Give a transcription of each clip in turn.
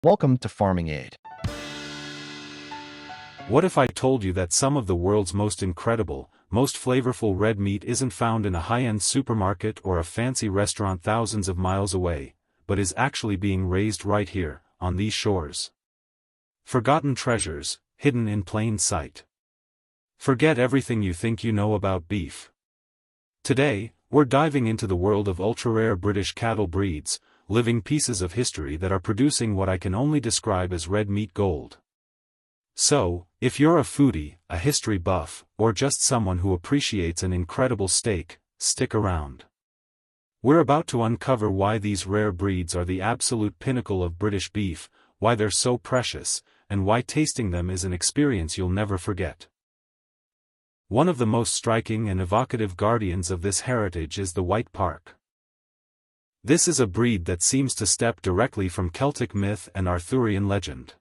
Welcome to Farming Aid. What if I told you that some of the world's most incredible, most flavorful red meat isn't found in a high-end supermarket or a fancy restaurant thousands of miles away, but is actually being raised right here, on these shores? Forgotten treasures, hidden in plain sight. Forget everything you think you know about beef. Today, we're diving into the world of ultra-rare British cattle breeds, living pieces of history that are producing what I can only describe as red meat gold. So, if you're a foodie, a history buff, or just someone who appreciates an incredible steak, stick around. We're about to uncover why these rare breeds are the absolute pinnacle of British beef, why they're so precious, and why tasting them is an experience you'll never forget. One of the most striking and evocative guardians of this heritage is the White Park. This is a breed that seems to step directly from Celtic myth and Arthurian legend.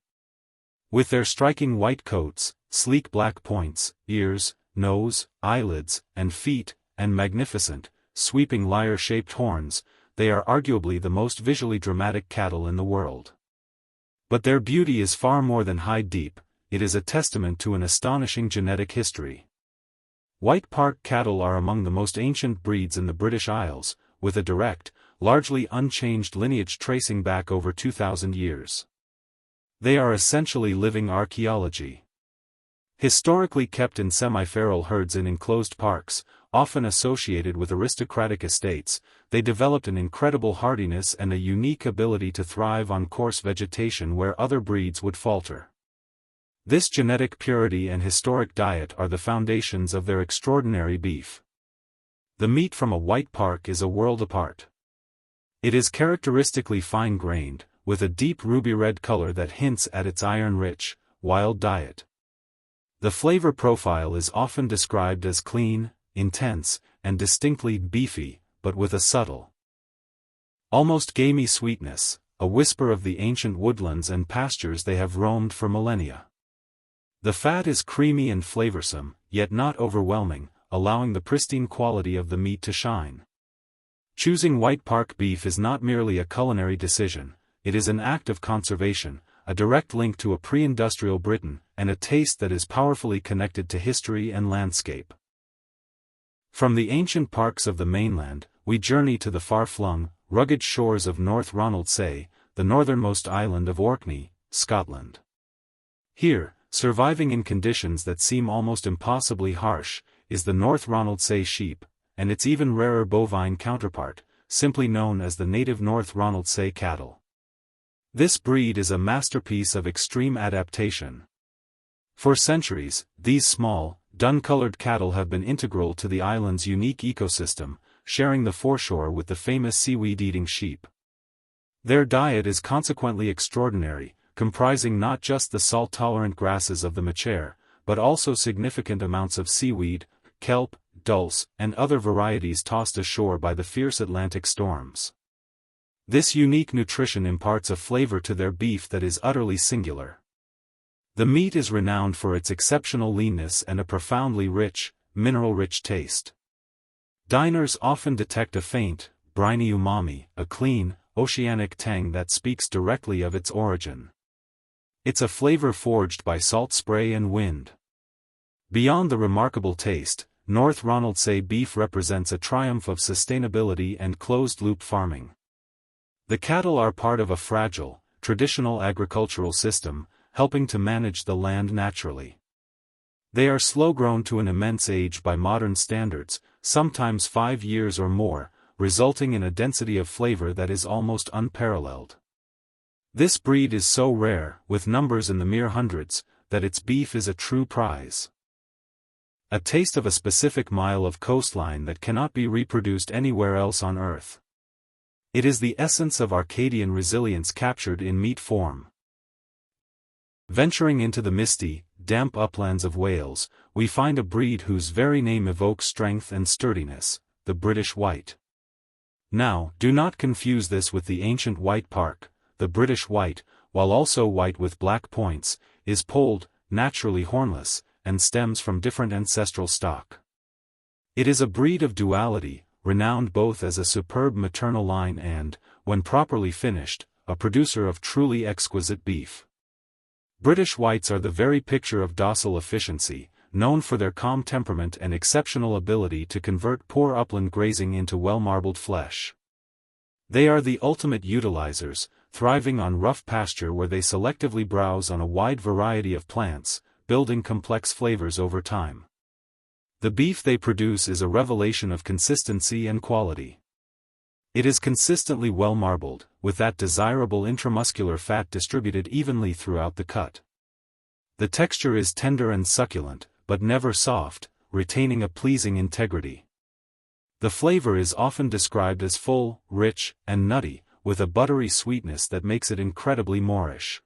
With their striking white coats, sleek black points, ears, nose, eyelids, and feet, and magnificent, sweeping lyre-shaped horns, they are arguably the most visually dramatic cattle in the world. But their beauty is far more than hide-deep, it is a testament to an astonishing genetic history. White Park cattle are among the most ancient breeds in the British Isles, with a direct, largely unchanged lineage tracing back over 2,000 years. They are essentially living archaeology. Historically kept in semi-feral herds in enclosed parks, often associated with aristocratic estates, they developed an incredible hardiness and a unique ability to thrive on coarse vegetation where other breeds would falter. This genetic purity and historic diet are the foundations of their extraordinary beef. The meat from a White Park is a world apart. It is characteristically fine-grained, with a deep ruby-red color that hints at its iron-rich, wild diet. The flavor profile is often described as clean, intense, and distinctly beefy, but with a subtle, almost gamey sweetness, a whisper of the ancient woodlands and pastures they have roamed for millennia. The fat is creamy and flavorsome, yet not overwhelming, allowing the pristine quality of the meat to shine. Choosing White Park beef is not merely a culinary decision, it is an act of conservation, a direct link to a pre-industrial Britain, and a taste that is powerfully connected to history and landscape. From the ancient parks of the mainland, we journey to the far-flung, rugged shores of North Ronaldsay, the northernmost island of Orkney, Scotland. Here, surviving in conditions that seem almost impossibly harsh, is the North Ronaldsay sheep, and its even rarer bovine counterpart, simply known as the native North Ronaldsay cattle. This breed is a masterpiece of extreme adaptation. For centuries, these small, dun-colored cattle have been integral to the island's unique ecosystem, sharing the foreshore with the famous seaweed-eating sheep. Their diet is consequently extraordinary, comprising not just the salt-tolerant grasses of the machair, but also significant amounts of seaweed, kelp, dulse, and other varieties tossed ashore by the fierce Atlantic storms. This unique nutrition imparts a flavor to their beef that is utterly singular. The meat is renowned for its exceptional leanness and a profoundly rich, mineral-rich taste. Diners often detect a faint, briny umami, a clean, oceanic tang that speaks directly of its origin. It's a flavor forged by salt spray and wind. Beyond the remarkable taste, North Ronaldsay beef represents a triumph of sustainability and closed-loop farming. The cattle are part of a fragile, traditional agricultural system, helping to manage the land naturally. They are slow-grown to an immense age by modern standards, sometimes 5 years or more, resulting in a density of flavor that is almost unparalleled. This breed is so rare, with numbers in the mere hundreds, that its beef is a true prize. A taste of a specific mile of coastline that cannot be reproduced anywhere else on Earth. It is the essence of Arcadian resilience captured in meat form. Venturing into the misty, damp uplands of Wales, we find a breed whose very name evokes strength and sturdiness, the British White. Now, do not confuse this with the ancient White Park. The British White, while also white with black points, is polled, naturally hornless, and stems from different ancestral stock. It is a breed of duality, renowned both as a superb maternal line and, when properly finished, a producer of truly exquisite beef. British Whites are the very picture of docile efficiency, known for their calm temperament and exceptional ability to convert poor upland grazing into well-marbled flesh. They are the ultimate utilizers, thriving on rough pasture where they selectively browse on a wide variety of plants, building complex flavors over time. The beef they produce is a revelation of consistency and quality. It is consistently well marbled, with that desirable intramuscular fat distributed evenly throughout the cut. The texture is tender and succulent, but never soft, retaining a pleasing integrity. The flavor is often described as full, rich, and nutty, with a buttery sweetness that makes it incredibly Moorish.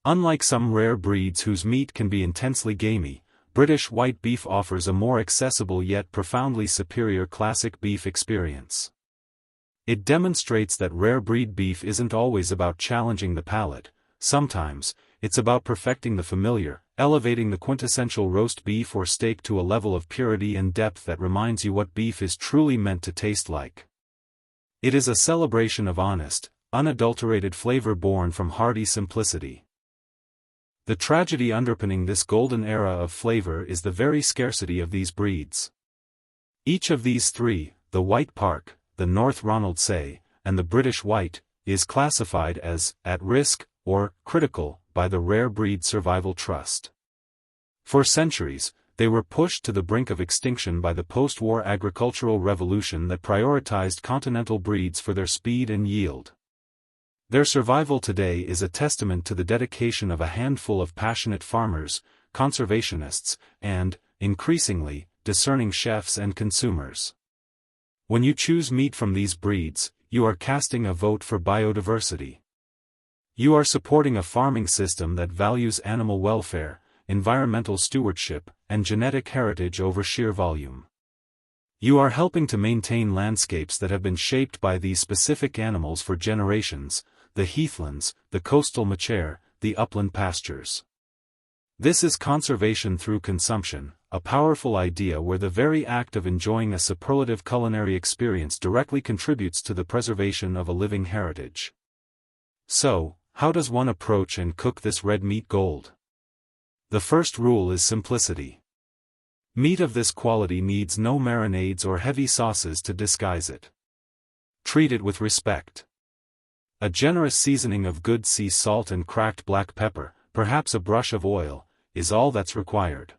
Unlike some rare breeds whose meat can be intensely gamey, British white beef offers a more accessible yet profoundly superior classic beef experience. It demonstrates that rare breed beef isn't always about challenging the palate. Sometimes, it's about perfecting the familiar, elevating the quintessential roast beef or steak to a level of purity and depth that reminds you what beef is truly meant to taste like. It is a celebration of honest, unadulterated flavor born from hearty simplicity. The tragedy underpinning this golden era of flavor is the very scarcity of these breeds. Each of these three, the White Park, the North Ronaldsay, and the British White, is classified as at risk or critical by the Rare Breed Survival Trust. For centuries, they were pushed to the brink of extinction by the post-war agricultural revolution that prioritized continental breeds for their speed and yield. Their survival today is a testament to the dedication of a handful of passionate farmers, conservationists, and, increasingly, discerning chefs and consumers. When you choose meat from these breeds, you are casting a vote for biodiversity. You are supporting a farming system that values animal welfare, environmental stewardship, and genetic heritage over sheer volume. You are helping to maintain landscapes that have been shaped by these specific animals for generations, the heathlands, the coastal machair, the upland pastures. This is conservation through consumption, a powerful idea where the very act of enjoying a superlative culinary experience directly contributes to the preservation of a living heritage. So, how does one approach and cook this red meat gold? The first rule is simplicity. Meat of this quality needs no marinades or heavy sauces to disguise it. Treat it with respect. A generous seasoning of good sea salt and cracked black pepper, perhaps a brush of oil, is all that's required.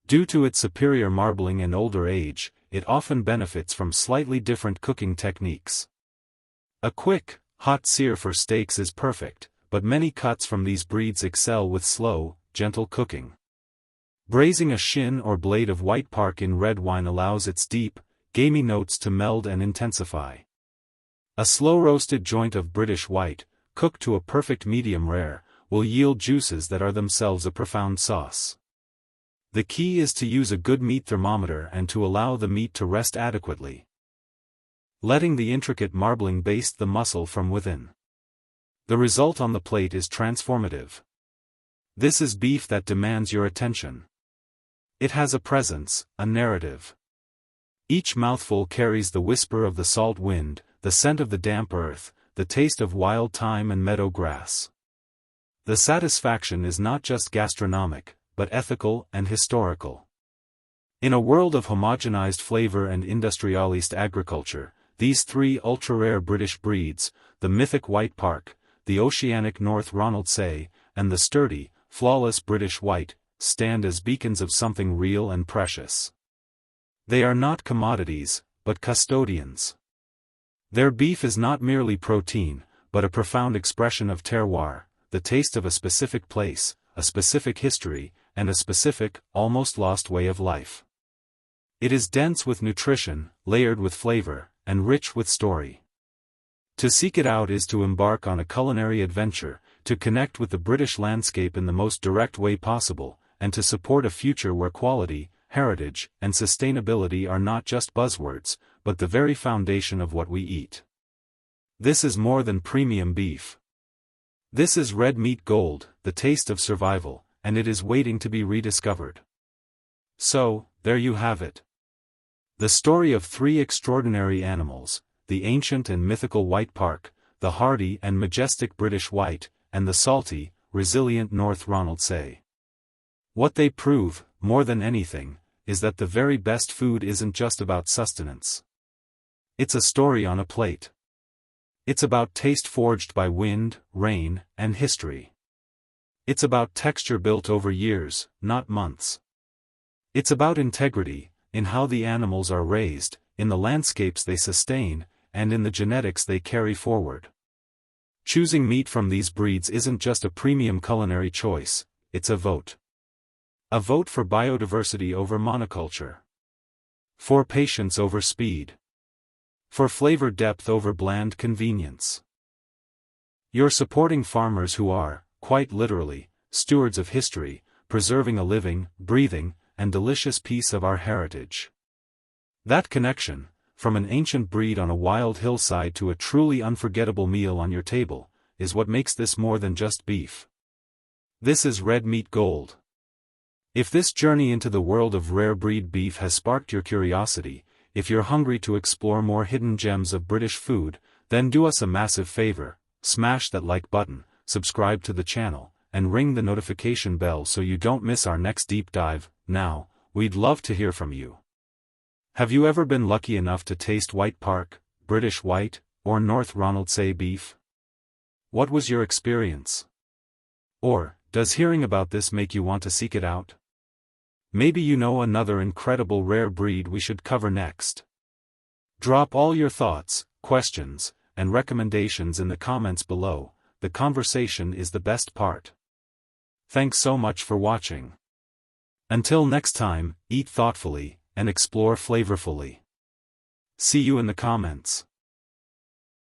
Due to its superior marbling and older age, it often benefits from slightly different cooking techniques. A quick, hot sear for steaks is perfect, but many cuts from these breeds excel with slow, gentle cooking. Braising a shin or blade of White Park in red wine allows its deep, gamey notes to meld and intensify. A slow-roasted joint of British White, cooked to a perfect medium rare, will yield juices that are themselves a profound sauce. The key is to use a good meat thermometer and to allow the meat to rest adequately, letting the intricate marbling baste the muscle from within. The result on the plate is transformative. This is beef that demands your attention. It has a presence, a narrative. Each mouthful carries the whisper of the salt wind, the scent of the damp earth, the taste of wild thyme and meadow grass. The satisfaction is not just gastronomic, but ethical and historical. In a world of homogenized flavor and industrialist agriculture, these three ultra-rare British breeds, the mythic White Park, the oceanic North Ronaldsay, and the sturdy, flawless British White, stand as beacons of something real and precious. They are not commodities, but custodians. Their beef is not merely protein, but a profound expression of terroir, the taste of a specific place, a specific history, and a specific, almost lost way of life. It is dense with nutrition, layered with flavor, and rich with story. To seek it out is to embark on a culinary adventure, to connect with the British landscape in the most direct way possible, and to support a future where quality, heritage, and sustainability are not just buzzwords, but the very foundation of what we eat. This is more than premium beef. This is red meat gold, the taste of survival, and it is waiting to be rediscovered. So, there you have it. The story of three extraordinary animals, the ancient and mythical White Park, the hardy and majestic British White, and the salty, resilient North Ronaldsay. What they prove, more than anything, is that the very best food isn't just about sustenance. It's a story on a plate. It's about taste forged by wind, rain, and history. It's about texture built over years, not months. It's about integrity, in how the animals are raised, in the landscapes they sustain, and in the genetics they carry forward. Choosing meat from these breeds isn't just a premium culinary choice, it's a vote. A vote for biodiversity over monoculture. For patience over speed. For flavor depth over bland convenience. You're supporting farmers who are, quite literally, stewards of history, preserving a living, breathing, and delicious piece of our heritage. That connection, from an ancient breed on a wild hillside to a truly unforgettable meal on your table, is what makes this more than just beef. This is red meat gold. If this journey into the world of rare breed beef has sparked your curiosity, if you're hungry to explore more hidden gems of British food, then do us a massive favor, smash that like button, subscribe to the channel, and ring the notification bell so you don't miss our next deep dive. Now, we'd love to hear from you. Have you ever been lucky enough to taste White Park, British White, or North Ronaldsay beef? What was your experience? Or, does hearing about this make you want to seek it out? Maybe you know another incredible rare breed we should cover next. Drop all your thoughts, questions, and recommendations in the comments below. The conversation is the best part. Thanks so much for watching. Until next time, eat thoughtfully, and explore flavorfully. See you in the comments.